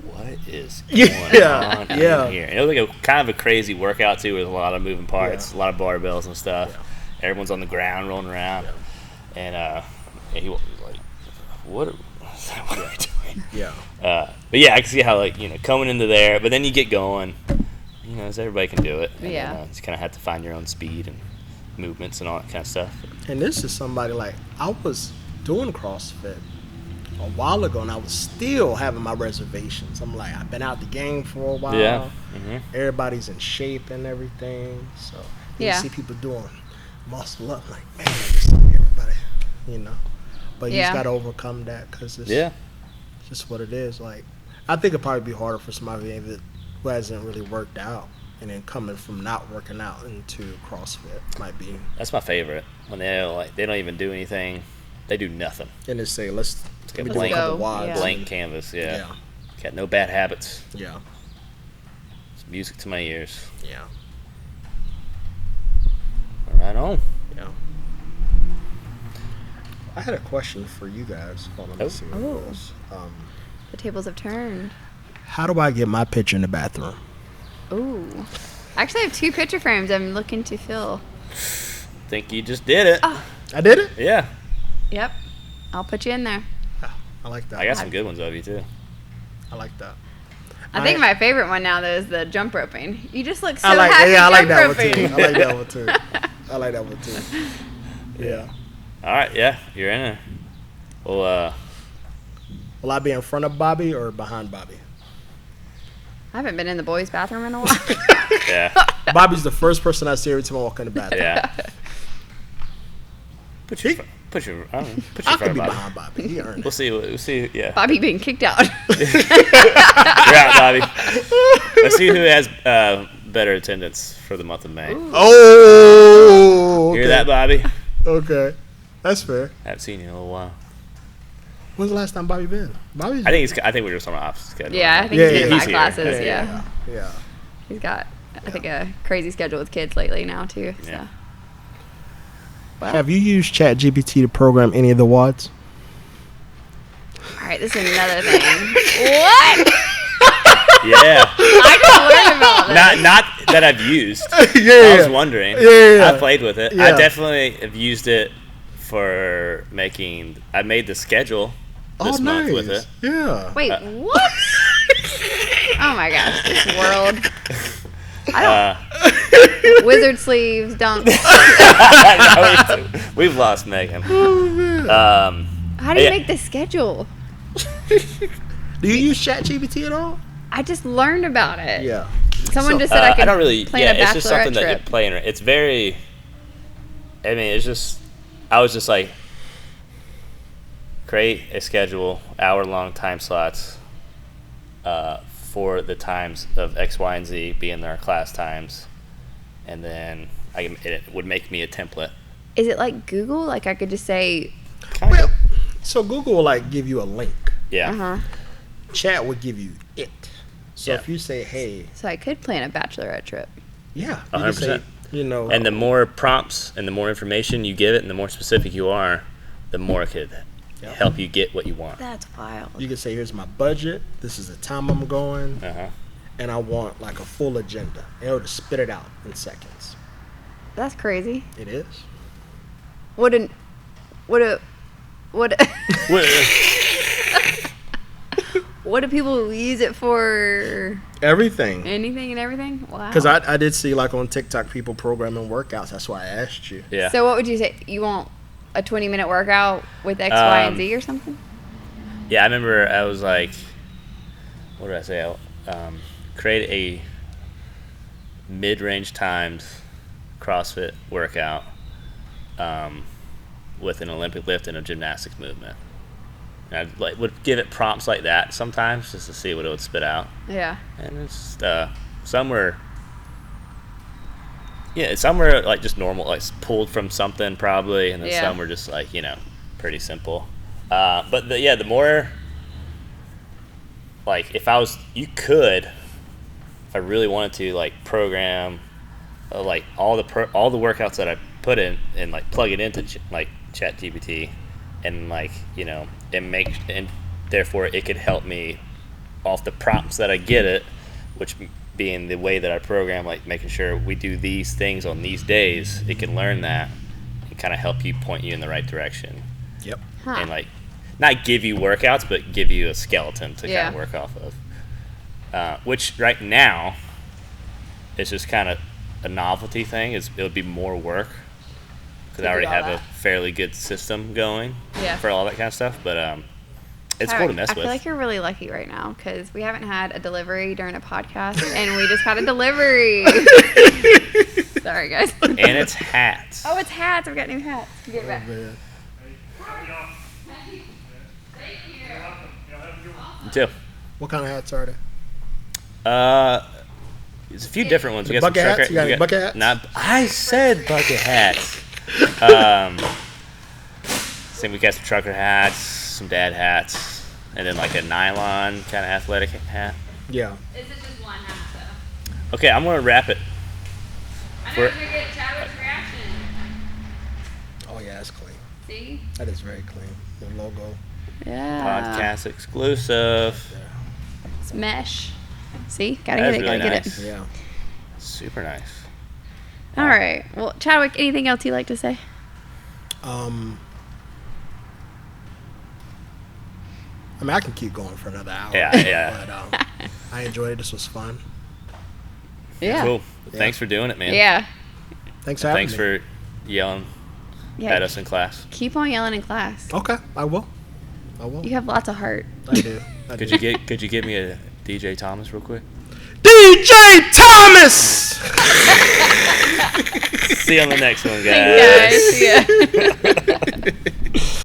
"What is Yeah. going on Yeah. in here?" And it was like a kind of a crazy workout too, with a lot of moving parts, Yeah. a lot of barbells and stuff. Yeah. Everyone's on the ground rolling around, and he was like, "What are we doing?" Yeah. But yeah, I can see how coming into there, but then you get going. So everybody can do it. And Yeah. then, you just kind of have to find your own speed and movements and all that kind of stuff. And this is somebody like, I was doing CrossFit a while ago and I was still having my reservations. I'm like, I've been out the game for a while. Yeah. Mm-hmm. Everybody's in shape and everything. So you Yeah. see people doing muscle up, like, man, it's like everybody, But you just Yeah. got to overcome that because it's Yeah. just what it is. Like, I think it'd probably be harder for somebody who hasn't really worked out. And then coming from not working out into CrossFit might be. That's my favorite. When they don't even do anything, they do nothing. And they say, let's get do a blank. couple Go. wads. Yeah. Blank canvas. Yeah. Yeah. Got no bad habits. Yeah. It's music to my ears. Yeah. Right on. Yeah. I had a question for you guys. Hold on, let me see what it was. the tables have turned. How do I get my picture in the bathroom? Ooh. I actually have 2 picture frames I'm looking to fill. Think you just did it. Oh. I did it? Yeah. Yep. I'll put you in there. I like that. I got some good ones of you too. I like that. I think my favorite one now, though, is the jump roping. You just look so I like happy I like jump that one roping. too. I like that one too. I like that one too. Yeah. All right. Yeah. You're in there. Well, Will I be in front of Bobby or behind Bobby? I haven't been in the boys' bathroom in a while. yeah. Bobby's the first person I see every time I walk in the bathroom. Yeah. Put your I front could of be Bobby. behind Bobby. He earned We'll it. see. We'll see. Yeah. Bobby being kicked out. You're out, Bobby. Let's see who has better attendance for the month of May. Oh. Okay. Hear that, Bobby? Okay. That's fair. I haven't seen you in a little while. When's the last time Bobby been? Bobby's I think we're just on the opposite schedule. Yeah, I think Yeah, he's in yeah, my he's here. classes. Yeah, Yeah. He's got, I think, a crazy schedule with kids lately now, too. So. Yeah. Have you used ChatGPT to program any of the WODs? All right, this is another thing. What? Yeah. I can learn about this. Not that I've used. Yeah. I was wondering. Yeah. I played with it. Yeah. I definitely have used it for making. I made the schedule this month with it. Yeah. Wait, what? Oh my gosh, this world. I don't. Wizard sleeves, dunks. We've lost Megan. How do you Yeah. make the schedule? Do you use ChatGPT at all? I just learned about it. Yeah. Someone just said I could I don't really. plan Yeah, a it's just something bachelorette that you're trip. playing. It's very. I mean, it's just. I was just like. Create a schedule, hour-long time slots. For the times of X, Y, and Z being their class times, and then it would make me a template. Is it like Google? Like I could just say, Well, so Google will like give you a link. Yeah. uh-huh. Chat would give you it. So if you say, hey, So I could plan a bachelorette trip. yeah, you can say, 100%. And the more prompts and the more information you give it and the more specific you are, the more it could help you get what you want. That's wild. You can say, here's my budget. This is the time I'm going. And I want like a full agenda. And it'll just spit it out in seconds. That's crazy. It is. What do people use it for? Everything. Anything and everything? Wow. Because I did see like on TikTok people programming workouts. That's why I asked you. Yeah. So what would you say? You want a 20-minute workout with X, Y, and Z or something? Yeah, I remember I was like, what did I say? Create a mid-range times CrossFit workout with an Olympic lift and a gymnastics movement. And I would give it prompts like that sometimes just to see what it would spit out. Yeah. And it's some were like just normal, like pulled from something probably, and then some were just like pretty simple. But the more like if I really wanted to like program like all the workouts that I put in and like plug it into like ChatGPT and like and therefore it could help me off the prompts that I get it, which being the way that I program, like making sure we do these things on these days, it can learn that and kind of help you, point you in the right direction. Yep. And like not give you workouts, but give you a skeleton to kind of work off of. Which right now is just kind of a novelty thing. It would be more work because I already have a fairly good system going for all that kind of stuff. But it's cool to mess with. I feel like you're really lucky right now because we haven't had a delivery during a podcast, and we just had a delivery. Sorry, guys. And it's hats. Oh, it's hats. I've got new hats. Get back. Man. You too. What kind of hats are they? There's a few different ones. We got bucket some hats? You got any bucket hats? I said bucket hats. We got some trucker hats, some dad hats, and then like a nylon kind of athletic hat. Yeah. Is it just one hat though? Okay, I'm gonna wrap it. I know you're gonna get Chadwick's reaction. Oh yeah, that's clean. See? That is very clean. The logo. Yeah. Podcast exclusive. Yeah. It's mesh. See? Gotta That get it. is really Gotta get nice. it. Yeah. Super nice. All right. Well, Chadwick, anything else you'd like to say? I mean, I can keep going for another hour. Yeah. But I enjoyed it. This was fun. Yeah. Cool. Thanks for doing it, man. Yeah. Thanks for having Thanks me. for yelling Yeah. at us in class. Keep on yelling in class. Okay, I will. You have lots of heart. I do. Could you give me a DJ Thomas real quick? DJ Thomas! See you on the next one, guys. Thanks, guys. See ya.